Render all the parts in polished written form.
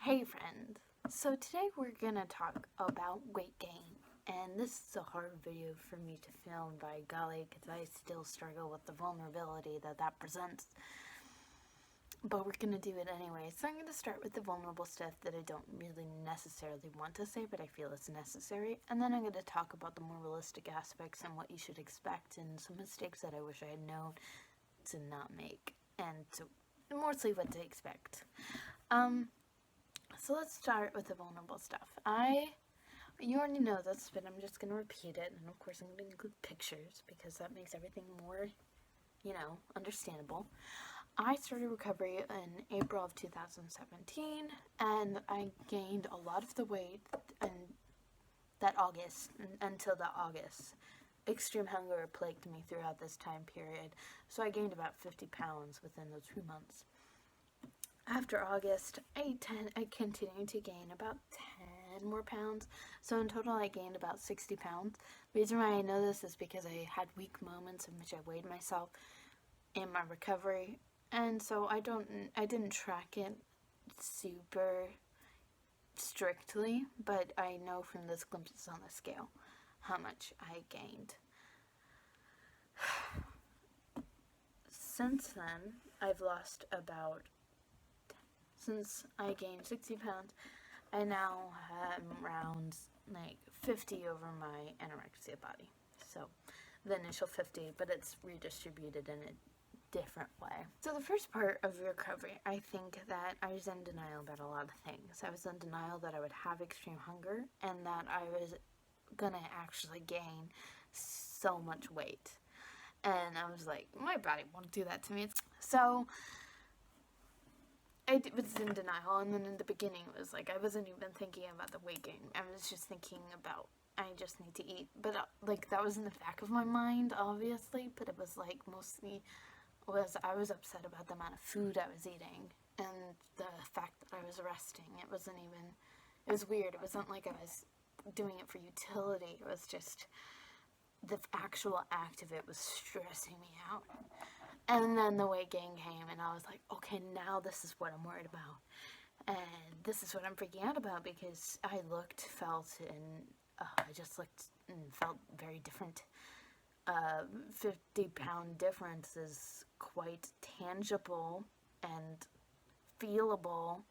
Hey friend, so today we're gonna talk about weight gain, and this is a hard video for me to film, by golly, because I still struggle with the vulnerability that presents, but we're gonna do it anyway. So I'm gonna start with the vulnerable stuff that I don't really necessarily want to say, but I feel it's necessary, and then I'm gonna talk about the more realistic aspects and what you should expect, and some mistakes that I wish I had known to not make, and to mostly what to expect. So let's start with the vulnerable stuff. You already know this, but I'm just going to repeat it. And of course, I'm going to include pictures because that makes everything more, understandable. I started recovery in April of 2017, and I gained a lot of the weight in that August, until that August. Extreme hunger plagued me throughout this time period, so I gained about 50 pounds within those 2 months. After August, I continued to gain about 10 more pounds. So in total, I gained about 60 pounds. The reason why I know this is because I had weak moments in which I weighed myself in my recovery. And so I didn't track it super strictly, but I know from those glimpses on the scale how much I gained. Since then, I've lost since I gained 60 pounds, I now am around 50 over my anorexia body. So the initial 50, but it's redistributed in a different way. So the first part of recovery, I think that I was in denial about a lot of things. I was in denial that I would have extreme hunger and that I was gonna actually gain so much weight. And I was like, my body won't do that to me. So I was in denial, and then in the beginning it was like I wasn't even thinking about the weight gain. I was just thinking about I just need to eat. But that was in the back of my mind, obviously. But it was mostly I was upset about the amount of food I was eating and the fact that I was resting. It was weird. It wasn't like I was doing it for utility. It was just the actual act of it was stressing me out. And then the weight gain came, and I was like, okay, now this is what I'm worried about. And this is what I'm freaking out about, because I felt, and felt very different. 50-pound difference is quite tangible and feelable,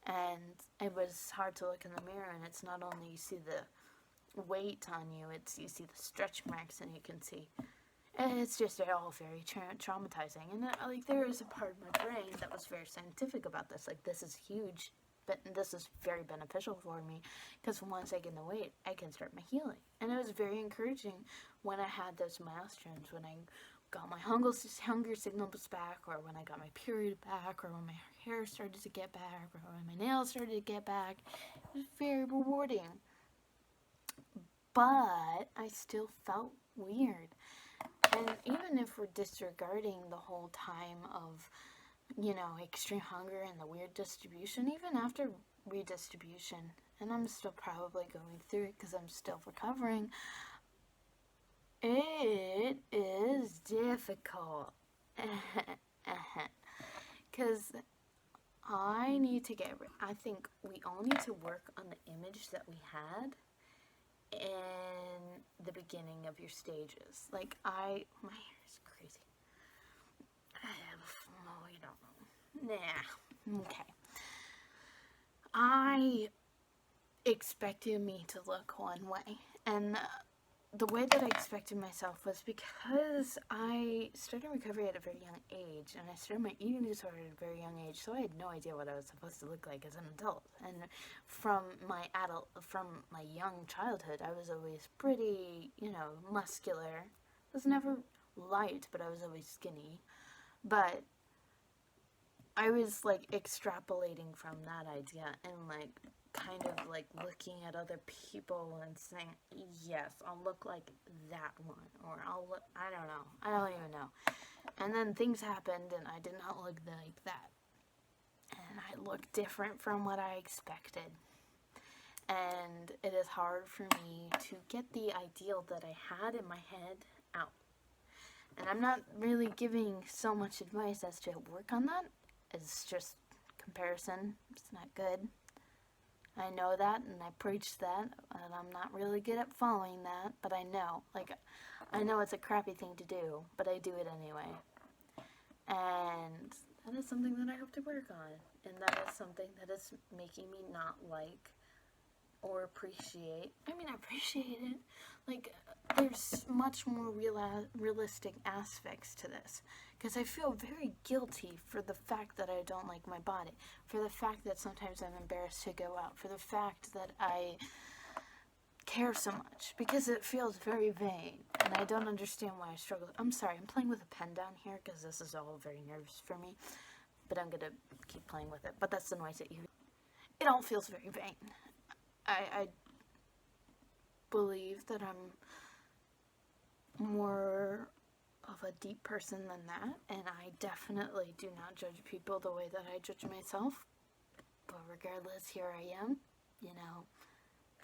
and it was hard to look in the mirror, and it's not only you see the weight on you, you see the stretch marks, and you can see. And it's just all very traumatizing. And there is a part of my brain that was very scientific about this. This is huge, but this is very beneficial for me, because once I gain the weight, I can start my healing. And it was very encouraging when I had those milestones, when I got my hunger signals back, or when I got my period back, or when my hair started to get back, or when my nails started to get back. It was very rewarding. But I still felt weird. And even if we're disregarding the whole time of, extreme hunger and the weird distribution, even after redistribution, and I'm still probably going through it because I'm still recovering, it is difficult. Because I think we all need to work on the image that we had in the beginning of your stages. My hair is crazy. You don't know. Nah. Okay. I expected me to look one way, and the way that I expected myself was because I started recovery at a very young age, and I started my eating disorder at a very young age, so I had no idea what I was supposed to look like as an adult. And from my young childhood, I was always pretty, muscular. I was never light, but I was always skinny. But I was extrapolating from that idea and kind of looking at other people and saying, yes, I'll look like that one, or I don't even know. And then things happened, and I did not look like that. And I looked different from what I expected. And it is hard for me to get the ideal that I had in my head out. And I'm not really giving so much advice as to work on that. It's just comparison. It's not good. I know that, and I preach that, and I'm not really good at following that, but I know. Like, I know it's a crappy thing to do, but I do it anyway. And that is something that I hope to work on, and that is something that is making me not like or appreciate. I mean, I appreciate it. Like, there's much more realistic aspects to this. Because I feel very guilty for the fact that I don't like my body. For the fact that sometimes I'm embarrassed to go out. For the fact that I care so much. Because it feels very vain. And I don't understand why I struggle. I'm sorry, I'm playing with a pen down here because this is all very nervous for me. But I'm going to keep playing with it. But that's the noise that you hear. It all feels very vain. I believe that I'm more of a deep person than that, and I definitely do not judge people the way that I judge myself. But regardless, here I am,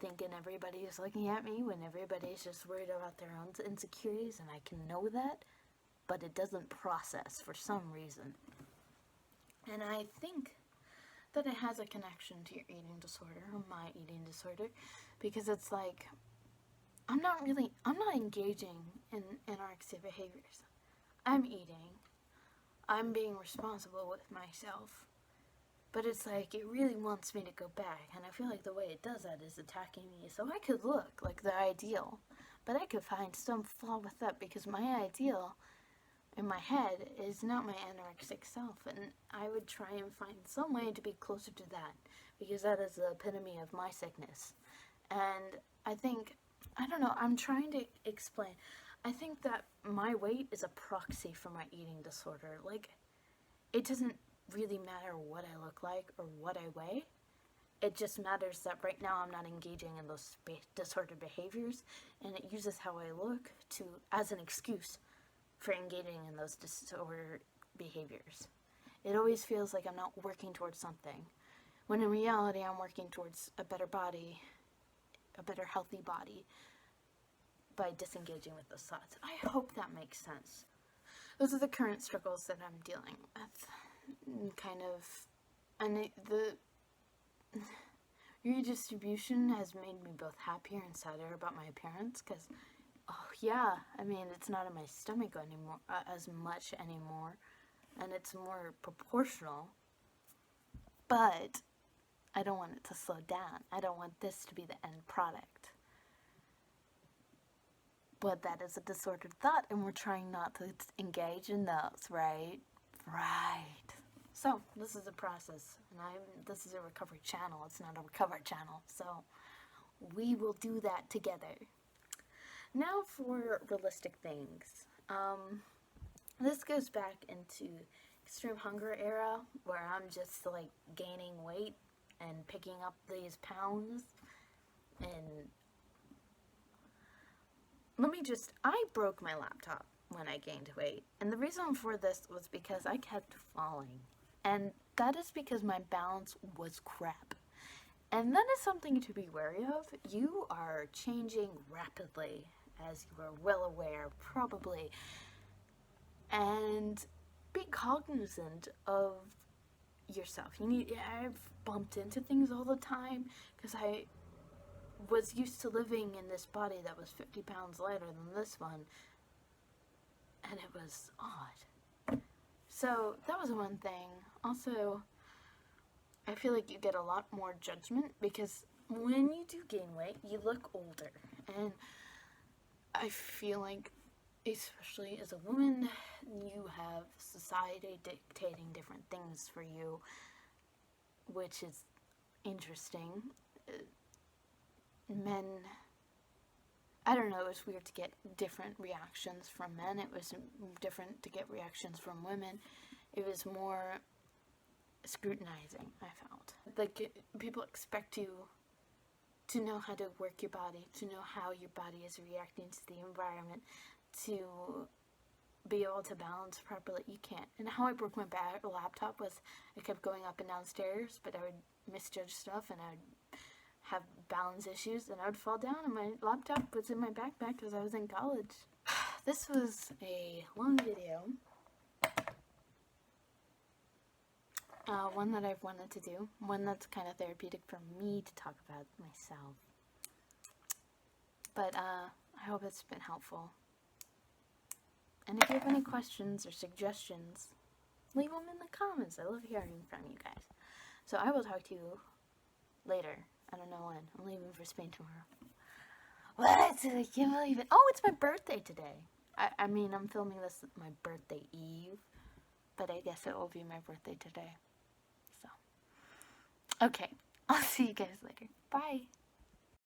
thinking everybody is looking at me when everybody's just worried about their own insecurities, and I can know that, but it doesn't process for some reason. And I think that it has a connection to your eating disorder, or my eating disorder, because it's like, I'm not engaging in anorexia behaviors. I'm eating. I'm being responsible with myself. But it's like, it really wants me to go back, and I feel like the way it does that is attacking me. So I could look like the ideal, but I could find some flaw with that, because my ideal in my head is not my anorexic self, and I would try and find some way to be closer to that, because that is the epitome of my sickness. And I think, I don't know, I'm trying to explain. I think that my weight is a proxy for my eating disorder. Like, it doesn't really matter what I look like or what I weigh. It just matters that right now I'm not engaging in those disordered behaviors, and it uses how I look as an excuse for engaging in those disordered behaviors. It always feels like I'm not working towards something, when in reality I'm working towards a better body, a better healthy body, by disengaging with those thoughts. I hope that makes sense. Those are the current struggles that I'm dealing with. And the redistribution has made me both happier and sadder about my appearance, because it's not in my stomach anymore, as much anymore, and it's more proportional, but I don't want it to slow down. I don't want this to be the end product. But that is a disordered thought, and we're trying not to engage in those, right? Right. So, this is a process, and this is a recovery channel. It's not a recovery channel, so we will do that together. Now for realistic things. This goes back into extreme hunger era, where I'm just like gaining weight and picking up these pounds. And I broke my laptop when I gained weight. And the reason for this was because I kept falling. And that is because my balance was crap. And that is something to be wary of. You are changing rapidly, as you are well aware, probably. And be cognizant of yourself. I've bumped into things all the time, because I was used to living in this body that was 50 pounds lighter than this one. And it was odd. So, that was one thing. Also, I feel like you get a lot more judgment, because when you do gain weight, you look older. And I feel like, especially as a woman, you have society dictating different things for you, which is interesting. Men, I don't know, it was weird to get different reactions from men. It was different to get reactions from women. It was more scrutinizing, I felt. Like, people expect you to know how to work your body, to know how your body is reacting to the environment, to be able to balance properly. You can't. And how I broke my laptop was, I kept going up and down stairs, but I would misjudge stuff, and I would have balance issues, and I would fall down, and my laptop was in my backpack because I was in college. This was a long video, one that I've wanted to do, one that's kind of therapeutic for me to talk about myself. But I hope it's been helpful. And if you have any questions or suggestions, leave them in the comments. I love hearing from you guys. So I will talk to you later. I don't know when. I'm leaving for Spain tomorrow. What? I can't believe it. Oh, it's my birthday today. I mean, I'm filming this my birthday eve, but I guess it will be my birthday today. So, okay. I'll see you guys later. Bye.